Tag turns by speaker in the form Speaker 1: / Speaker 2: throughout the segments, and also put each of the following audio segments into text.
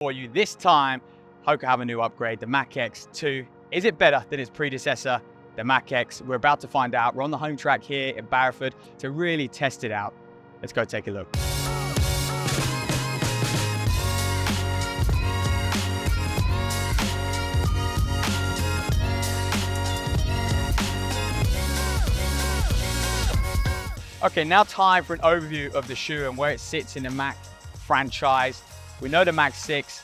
Speaker 1: For you this time, HOKA have a new upgrade, the Mach X 2. Is it better than its predecessor, the Mach X? We're about to find out. We're on the home track here in Barrowford to really test it out. Let's go take a look. Okay, now time for an overview of the shoe and where it sits in the Mach franchise. We know the Mach 6,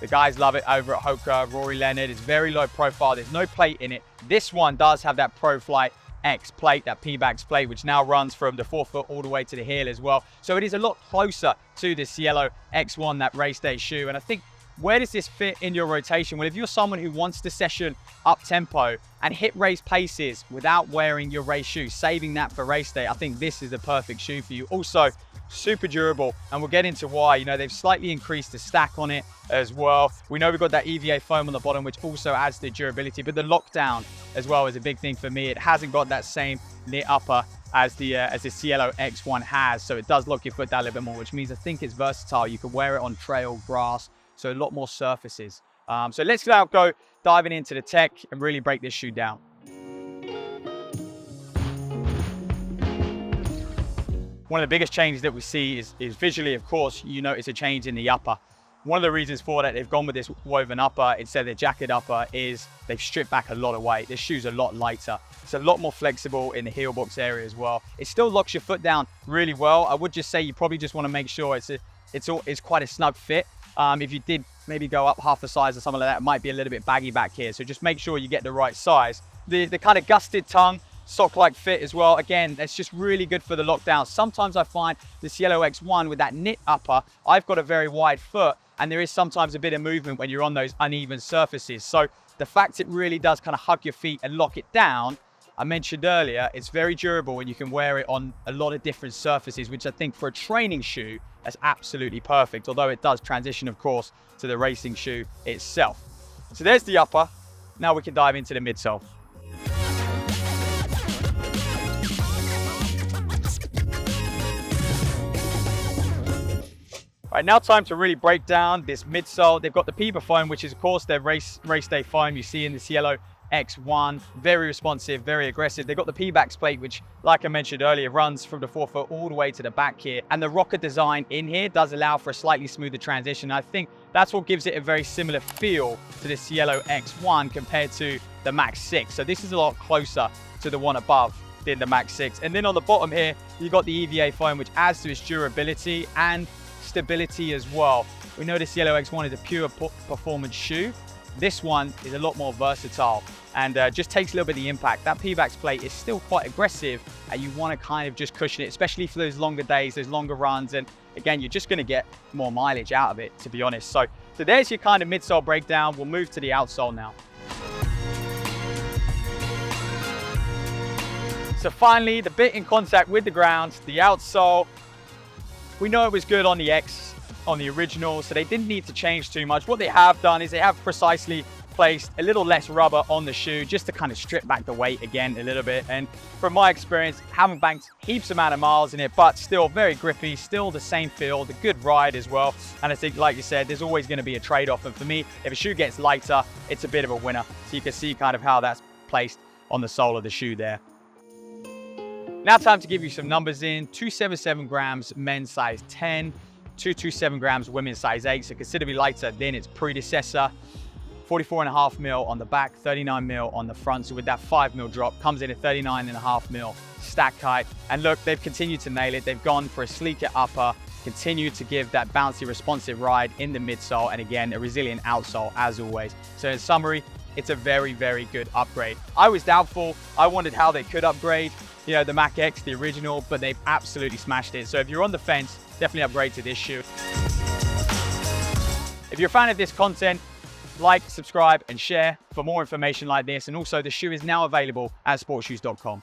Speaker 1: the guys love it over at HOKA. Rory Leonard is very low profile, there's no plate in it. This one does have that Pro Flight X plate, that P-Bax plate, which now runs from the forefoot all the way to the heel as well. So it is a lot closer to the Cielo X1, that race day shoe. And I think, where does this fit in your rotation? Well, if you're someone who wants to session up tempo and hit race paces without wearing your race shoe, saving that for race day, I think this is the perfect shoe for you. Also, super durable, and we'll get into why. You know, they've slightly increased the stack on it as well. We know we've got that EVA foam on the bottom, which also adds to durability, but the lockdown as well is a big thing for me. It hasn't got that same knit upper as the Cielo X1 has, so it does lock your foot down a little bit more, which means I think it's versatile. You can wear it on trail, grass, so a lot more surfaces. So let's now go diving into the tech and really break this shoe down. One of the biggest changes that we see is visually, of course, you notice a change in the upper. One of the reasons for that, they've gone with this woven upper instead of the jacket upper, is they've stripped back a lot of weight. This shoe's a lot lighter. It's a lot more flexible in the heel box area as well. It still locks your foot down really well. I would just say you probably just want to make sure it's quite a snug fit. If you did maybe go up half the size or something like that, it might be a little bit baggy back here. So just make sure you get the right size. The kind of gusted tongue, sock-like fit as well. Again, that's just really good for the lockdown. Sometimes I find the Cielo X1 with that knit upper, I've got a very wide foot, and there is sometimes a bit of movement when you're on those uneven surfaces. So the fact it really does kind of hug your feet and lock it down, I mentioned earlier, it's very durable and you can wear it on a lot of different surfaces, which I think for a training shoe, that's absolutely perfect. Although it does transition, of course, to the racing shoe itself. So there's the upper. Now we can dive into the midsole. All right, now time to really break down this midsole. They've got the Piba foam, which is of course their race day foam you see in the Cielo X1. Very responsive, very aggressive. They've got the P-Bax plate, which, like I mentioned earlier, runs from the forefoot all the way to the back here. And the rocker design in here does allow for a slightly smoother transition. I think that's what gives it a very similar feel to the Cielo X1 compared to the Mach 6. So this is a lot closer to the one above than the Mach 6. And then on the bottom here, you've got the EVA foam, which adds to its durability and stability as well. We know the Cielo X1 is a pure performance shoe. This one is a lot more versatile and just takes a little bit of the impact. That P-Bax plate is still quite aggressive and you want to kind of just cushion it, especially for those longer days, those longer runs. And again, you're just going to get more mileage out of it, to be honest. So there's your kind of midsole breakdown. We'll move to the outsole now. So finally, the bit in contact with the ground, the outsole. We know it was good on the X, on the original, so they didn't need to change too much. What they have done is they have precisely placed a little less rubber on the shoe just to kind of strip back the weight again a little bit. And from my experience, haven't banked heaps amount of miles in it, but still very grippy, still the same feel, the good ride as well. And I think, like you said, there's always going to be a trade-off. And for me, if a shoe gets lighter, it's a bit of a winner. So you can see kind of how that's placed on the sole of the shoe there. Now time to give you some numbers in. 277 grams men's size 10, 227 grams women's size 8, so considerably lighter than its predecessor. 44.5 mil on the back, 39 mil on the front. So with that 5 mil drop, comes in at 39.5 mil stack height. And look, they've continued to nail it. They've gone for a sleeker upper, continued to give that bouncy, responsive ride in the midsole, and again, a resilient outsole as always. So in summary, it's a very, very good upgrade. I was doubtful. I wondered how they could upgrade, you know, the Mach X, the original, but they've absolutely smashed it. So if you're on the fence, definitely upgrade to this shoe. If you're a fan of this content, like, subscribe, and share for more information like this. And also, the shoe is now available at SportsShoes.com.